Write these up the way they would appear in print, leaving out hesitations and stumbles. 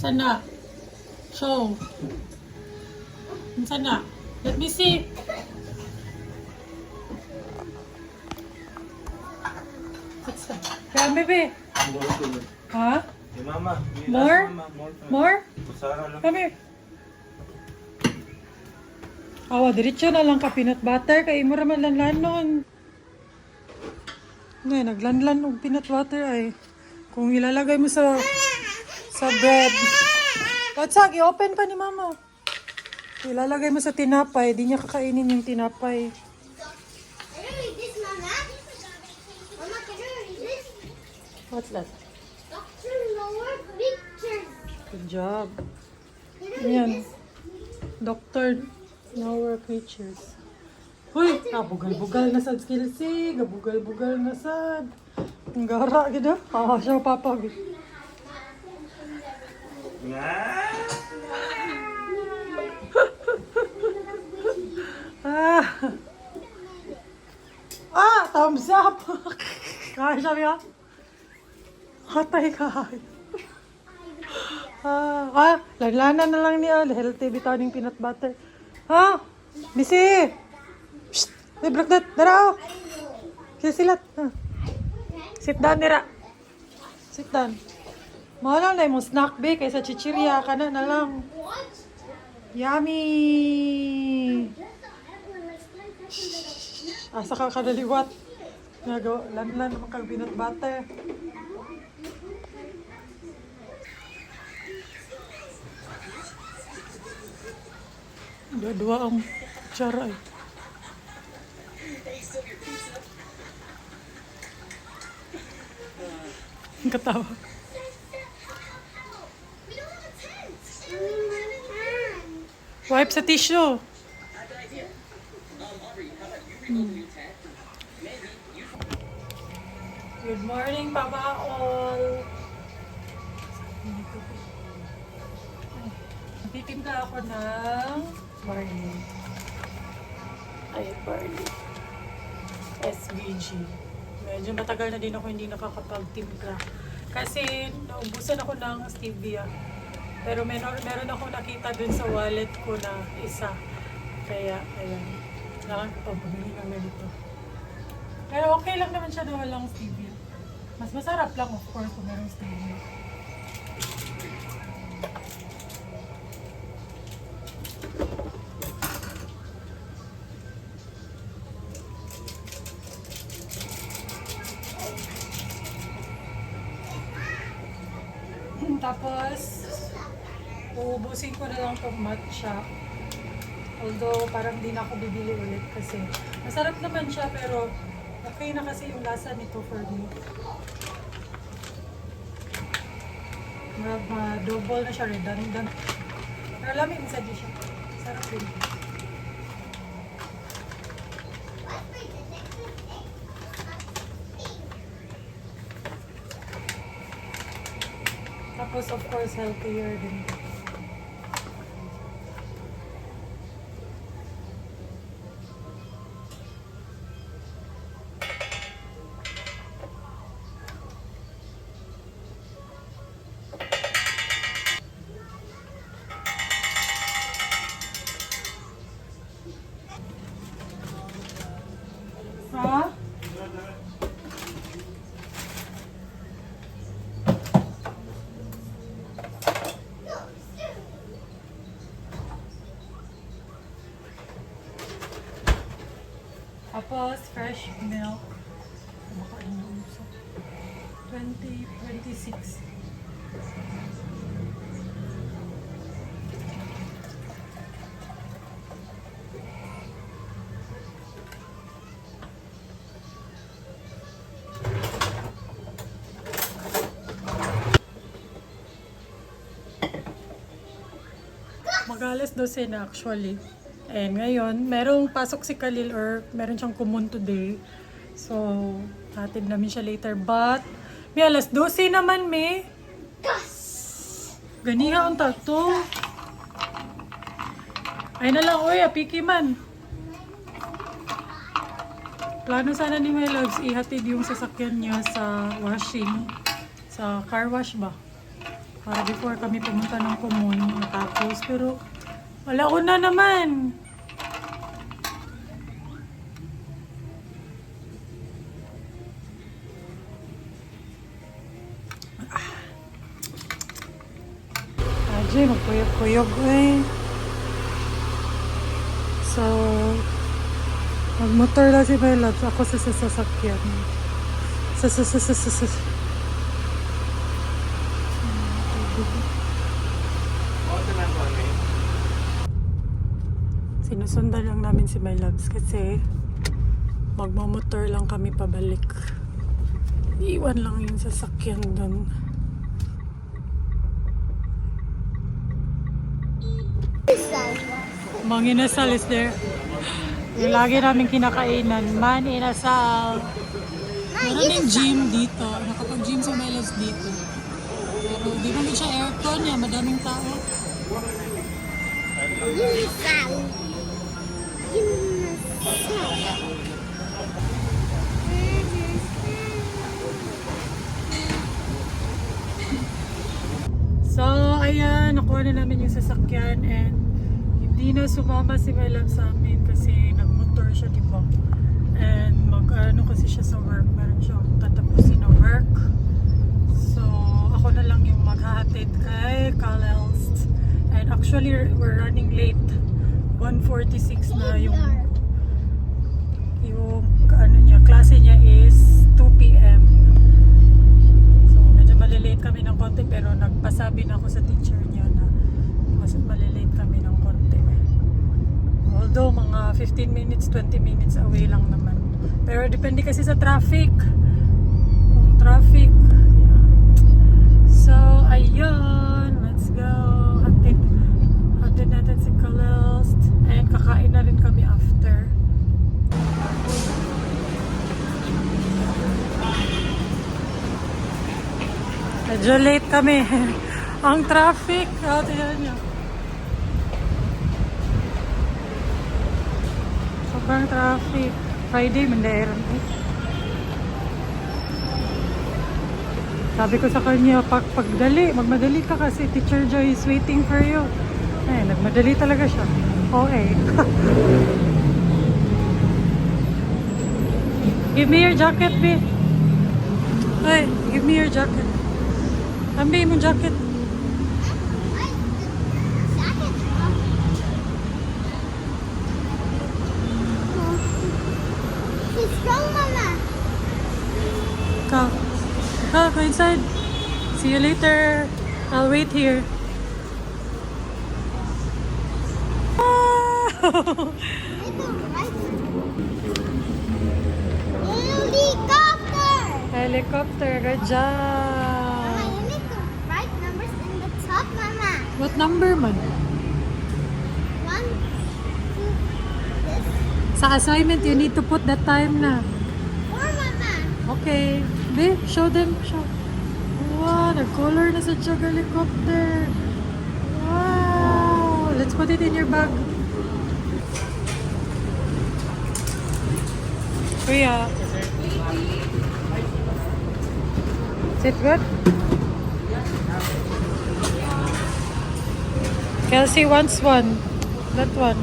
Saan na? Show. Saan na? Let me see. What's that? Kaya, bebe. Ha? Hey, Mama. More? More? Sarah lang. Come here. Awa, diretso na lang ka peanut butter. Kaya mo raman lanlan nun. Ngay, naglanlan og peanut butter ay. Kung ilalagay mo sa bread. Watsag, i-open pa ni Mama. Kung ilalagay mo sa tinapay, di niya kakainin yung tinapay. Can you read this, Mama? Mama, can you read this? What's that? Doctor Lower Pictures. Good job. Can you read Ayan. this? Doctor Nowhere Creatures. Uy, gabugal-bugal na sad skills eh. Gabugal-bugal na sad. Ang gara, gina. Siya papag. Thumbs up. Kaya siya niya. Hatay ka. Laglanan na lang niya. Healthy vitamin peanut butter. Ha? Bisi! Shh! Hey, break that. Dara! Silat. Sit down, Nira. Sit down. Mahal na mo snack be kaysa chichirya ka na lang. Yummy! Asa ka kadaliwat. Lan-lan naman kang peanut butter. Dua-dua ang kutsara eh. Ang katawa. Wipe sa tissue. Good morning, Papa all. Nagtitimpla ako ng barley. Ay, barley. SVG. Medyo matagal na din ako hindi nakakapagtimpla. Kasi naubusan ako ng stevia. Pero meron ako nakita dun sa wallet ko na isa. Kaya, ayan. Nakakapabili ng ganito. Pero okay lang naman siya na walang stevia. Mas masarap lang, of course, kung merong stevia. Tapos, uubusin ko na lang itong matcha. Although, parang di na ako bibili ulit kasi masarap naman siya pero okay na kasi yung lasa nito for me. Double na siya, redundant. Pero lamig sa di siya. Sarap din. Tapos, of course, healthier din. Ha? Tapos, fresh milk. Baka inuuso. 26. Mag-alas 12 na actually. And ngayon, merong pasok si Khalil or meron siyang kumun today. So, hatid namin siya later. But, may alas 12 naman, may. Ganiha ang tato. Ay na lang, oy, apiki man. Plano sana ni My Loves ihatid yung sasakyan niya sa washing. Sa car wash ba? Para before kami pumunta ng Kumon, tapos pero wala ko na naman. Ajay, magkuyog-kuyog eh. So, magmotor lang si my loves. Ako sa sasakyan. Sa. Sinusundan lang namin si my loves kasi magmamotor lang kami pabalik. Iwan lang yung sasakyan doon. Mang inasal is there. Yung lagi namin kinakainan, man inasal. Meron yung gym dito. Nakapag-gym sa Melos dito. Pero di naman siya aircon niya, madaming tao. Ginisal. So, ayan, nakuha na namin yung sasakyan and hindi na sumama si my love sa amin kasi nagmotor siya, di ba? And mag-ano kasi siya sa work. Meron siya tatapusin na work. So, ako na lang yung maghahatid kay Kalels. And actually, we're running late. 1:46 na yung ano niya, klase niya is 2 p.m. So, medyo malilate kami ng konti pero nagpasabi na ako sa teacher niya na mas malilate kami ng konti. Although, mga 15 minutes, 20 minutes away lang naman. Pero depende kasi sa traffic. Kung traffic. So, ayun. Let's go. Hatid natin si Kalels. And kakain na rin kami after. Medyo late kami. Ang traffic. Tingnan niyo. Sobrang traffic. Friday, mandairan eh. Sabi ko sa kanya, pagdali, magmadali ka kasi Teacher Joy is waiting for you. Eh, nagmadali talaga siya. Okay. Give me your jacket, B. Hey, give me your jacket. Ambi mo jacket. Let's go, Mama. Go inside. See you later. I'll wait here. Helicopter. Helicopter, good job. Mama, you need to write numbers in the top, Mama. What number man? 1, 2, this. Sa assignment, you need to put that time na. 4, Mama. Okay. Babe, show them. Show. Wow, nag-color na sa Chug helicopter. Wow. Let's put it in your bag. Kuya. Is it good? Kelsey wants one. That one.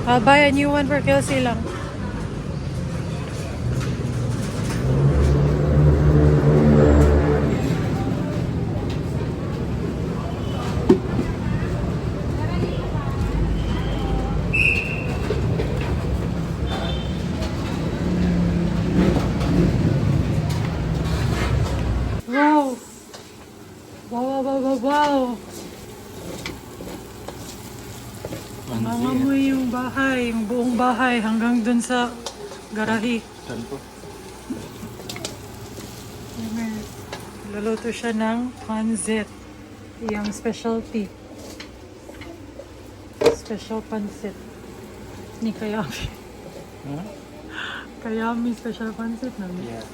I'll buy a new one for Kelsey lang. Wow! Wow! Nangangamoy yung bahay, yung buong bahay hanggang dun sa garahe. Luluto siya ng pansit. Yung specialty. Special pansit. Ni Kayami. Huh? Kayami special pansit na. Yeah.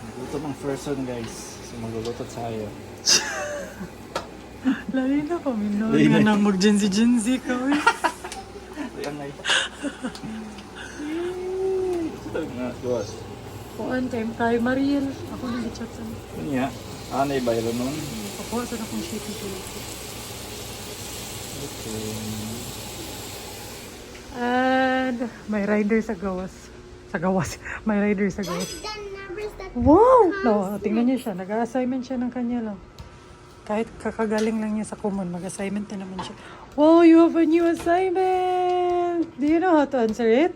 Magluto ng person guys. So magluluto tayo. Lali na kami no. Lali na. Nga na mag-Gen-Z ka. Ayan na ito nga, Diyos. Kuan kay Mariel. Ako nag-chat sa Ano niya? Anay bayro nun? Kuha sa akong sheet ng tulog. Okay. And may rider sa gawas. Sa gawas. May rider sa gawas. What's the numbers that Wow! No, tingnan niyo siya. Nag-assignment siya ng kanya lang. Kahit kakagaling lang niya sa common, mag-assignment na naman siya. Wow, you have a new assignment! Do you know how to answer it?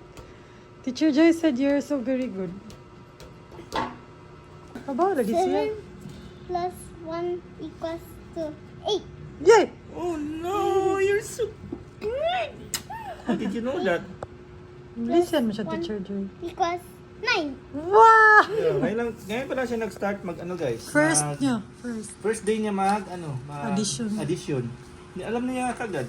Teacher Joy said you're so very good. Aba, lagi siya. 7 plus 1 equals to 8. Yay! Oh no, you're so great. How did you know that? Listen mo siya, Teacher Joy. Equals 9. Wow! Yeah, ngayon pala siya nag-start guys. First mag- niya. First. First day niya mag Addition. Addition. Alam niya kagad.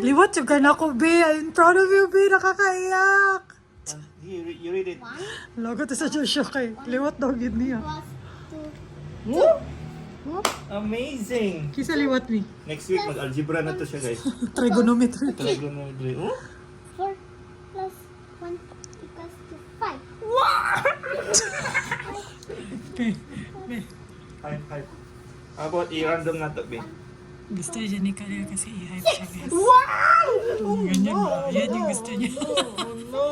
Liwat yung kana ko, be. I'm proud of you, be. Nakakaiyak. You read it. 1 Logo to sa Joshua kay. Liwat daw gid niya. plus 2. Woo! Amazing! Kisa liwat ni. Next week mag-algebra na to siya guys. Trigonometry. Trigonometry. Oh? 4 plus 1 equals to 5. Okay. Hype. How about i-random na to, be? Gusto niya ni Karel kasi i-hype siya, guys. Wow! Ganyan ba? Yan yung gusto niya. Oh no!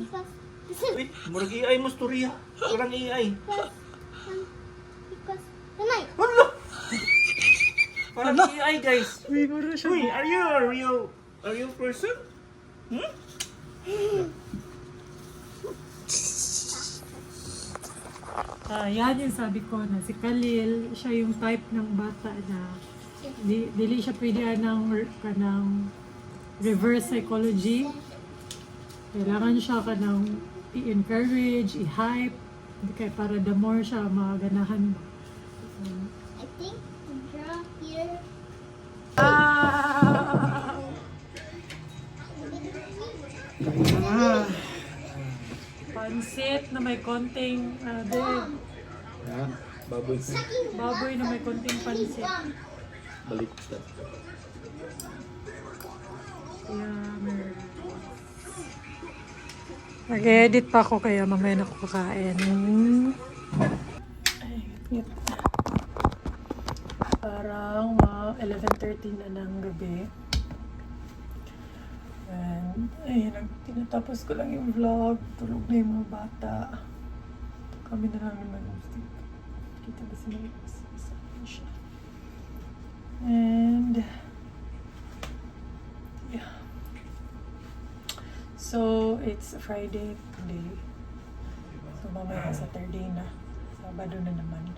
Equals to 6. Wait, murag AI mo storya. Kurang AI. Plus 1 equals to 9. Wala! Parang AI guys. Uy, mura siya. Uy, are you a real person? Hmm? Yan yung sabi ko na si Khalil, siya yung type ng bata na dili siya pwede ng reverse psychology. Kailangan siya i-encourage, i-hype, kaya para the more siya maganahan ba. I think the draw here. Pansit na may konting Ah, baboy. baboy na may konting pansit. Balik. Yummer. Nag-edit pa ako kaya mamaya na ako kakain. Ay, ngit. Parang 11:30 na ng gabi. And, tinatapos ko lang yung vlog. Tulog na yung mga bata. Kami na lang naman. Kita ba si Maris? Siya. And, yeah. So, it's Friday today. So, mamaya Saturday na. Sabado na naman.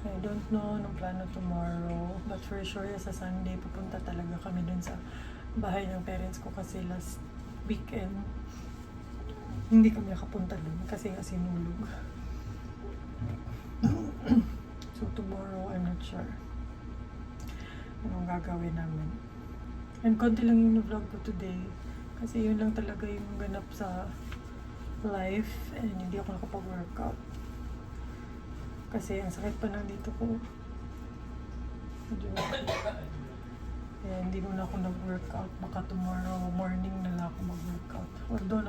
I don't know anong plano tomorrow. But for sure, sa Sunday, pupunta talaga kami dun sa bahay ng parents ko kasi last weekend hindi kami nakapunta dun kasi nga sinulog. So tomorrow, I'm not sure anong gagawin namin. And konti lang yung vlog ko today kasi yun lang talaga yung ganap sa life and hindi ako nakapag-workout kasi ang sakit pa ng dito ko. Medyo hindi mo na ako nag-workout. Baka tomorrow morning na lang ako mag-workout. Although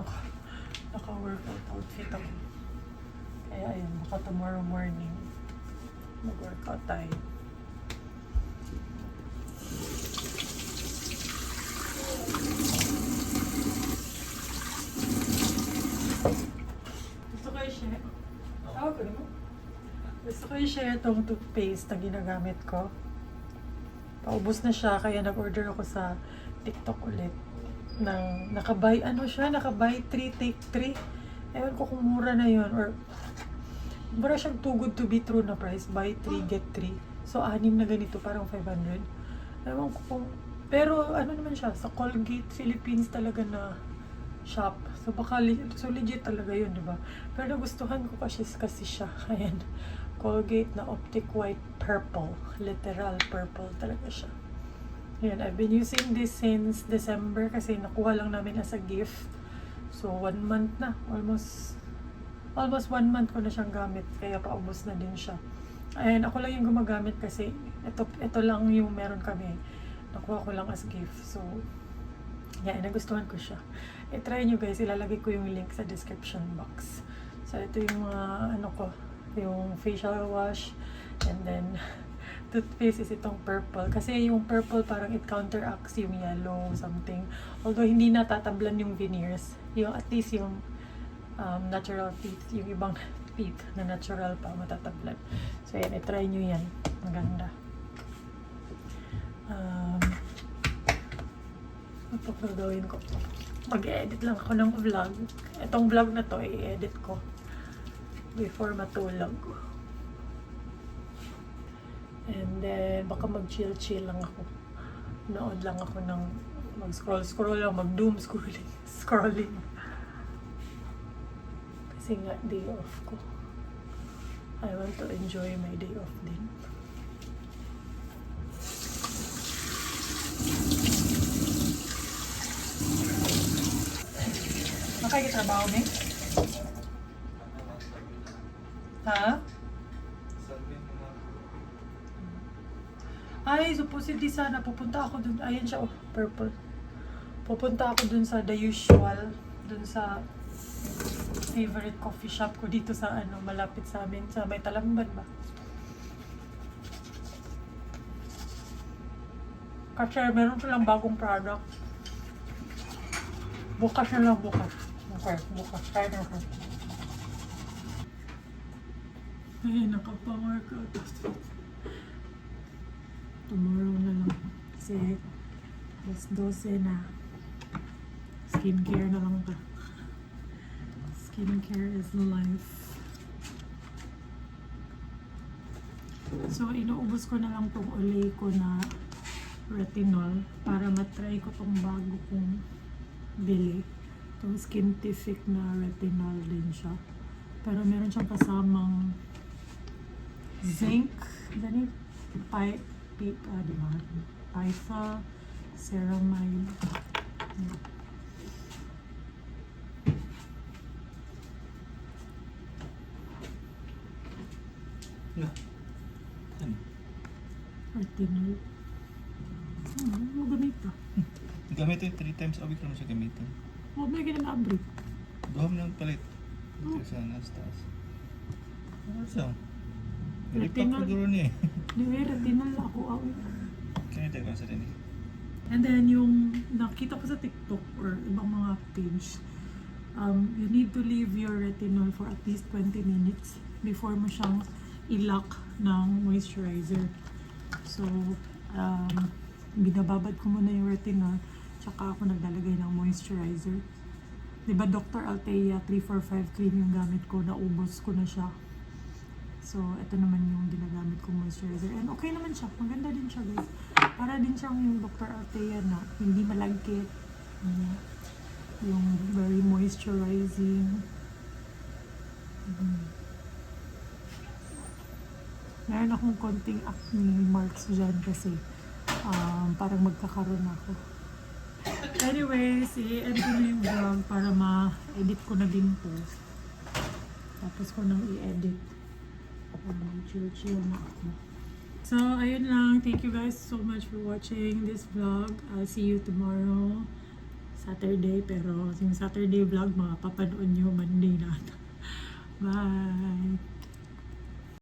naka-workout outfit ako. Kaya ayun, baka tomorrow morning mag-workout tayo. Gusto ko i-share. Tawag ko naman. Gusto ko i-share itong toothpaste na ginagamit ko. Paubos na siya, kaya nag-order ako sa TikTok ulit. Naka-buy 3, take 3. Ewan ko kung mura na yun, or mura siyang too good to be true na price. Buy 3, get 3. So, 6 na ganito, parang 500. Ewan ko kung, pero ano naman siya, sa Colgate Philippines talaga na shop. So, baka, legit talaga yun, di ba? Pero nagustuhan ko kasi siya. Ayan. Colgate na Optic White Purple. Literal purple talaga siya. Ayan, I've been using this since December kasi nakuha lang namin as a gift. So, 1 month na. Almost 1 month ko na siyang gamit. Kaya paubos na din siya. Ayan, ako lang yung gumagamit kasi ito lang yung meron kami. Nakuha ko lang as gift. So, yeah, nagustuhan ko siya. I-try nyo guys. Ilalagay ko yung link sa description box. So, ito yung mga yung facial wash, and then toothpaste is itong purple. Kasi yung purple parang it counteracts yung yellow something. Although hindi natatablan yung veneers. Yung at least yung natural teeth, yung ibang teeth na natural pa matatablan. So yan, i-try nyo yan. Maganda. Ano pa gagawin ko? Mag-edit lang ako ng vlog. Itong vlog na to, i-edit ko before matulog. And then, baka mag-chill-chill lang ako. Nood lang ako ng mag-scroll lang, mag-doom scrolling. Kasi nga, day off ko. I want to enjoy my day off din. Nakakitrabaho, May? Ha? Ay, supposedly sana pupunta ako dun. Ayan siya, oh, purple. Pupunta ako dun sa The Usual, dun sa favorite coffee shop ko dito sa malapit sa amin, sa may Talamban ba? Kasi meron silang bagong product. Bukas na lang, bukas. Okay, bukas. Kaya na ako. Ay, nakapa-workout. Tomorrow na lang. Kasi, alas 12 na. Skincare na lang ka. Skincare is life. So, inuubos ko na lang tong Olay ko na retinol para matry ko tong bago kong bili. Itong Skintific na retinol din siya. Pero meron siyang kasamang zinc. Ganit? Diba? Physa, ceramide. Retinol. Magamit ka. Gamit ito 3 times a week lang siya gamitin. Huwag may ginag-abrit. Duham lang palit. Ito sa nastas. Ano siya? Retinol. Nalipak ko doon eh. Di ba, retinol ako. Kaya tayo ka sa rin eh. And then, yung nakita ko sa TikTok or ibang mga page, you need to leave your retinol for at least 20 minutes before mo siyang i-lock ng moisturizer. So, binababad ko muna yung retinol, tsaka ako naglalagay ng moisturizer. Diba Dr. Althea 345 cream yung gamit ko, naubos ko na siya. So, ito naman yung ginagamit kong moisturizer. And okay naman siya. Maganda din siya, guys. Para din siyang yung Dr. Althea na hindi malagkit. Yung very moisturizing. Meron akong konting acne marks dyan kasi parang magkakaroon ako. Anyways, i-end ko na yung vlog para ma-edit ko na din po. Tapos ko nang i-edit. Chill na ako. So, ayun lang. Thank you guys so much for watching this vlog. I'll see you tomorrow, Saturday. Pero yung Saturday vlog, mapapanood nyo Monday na. Bye!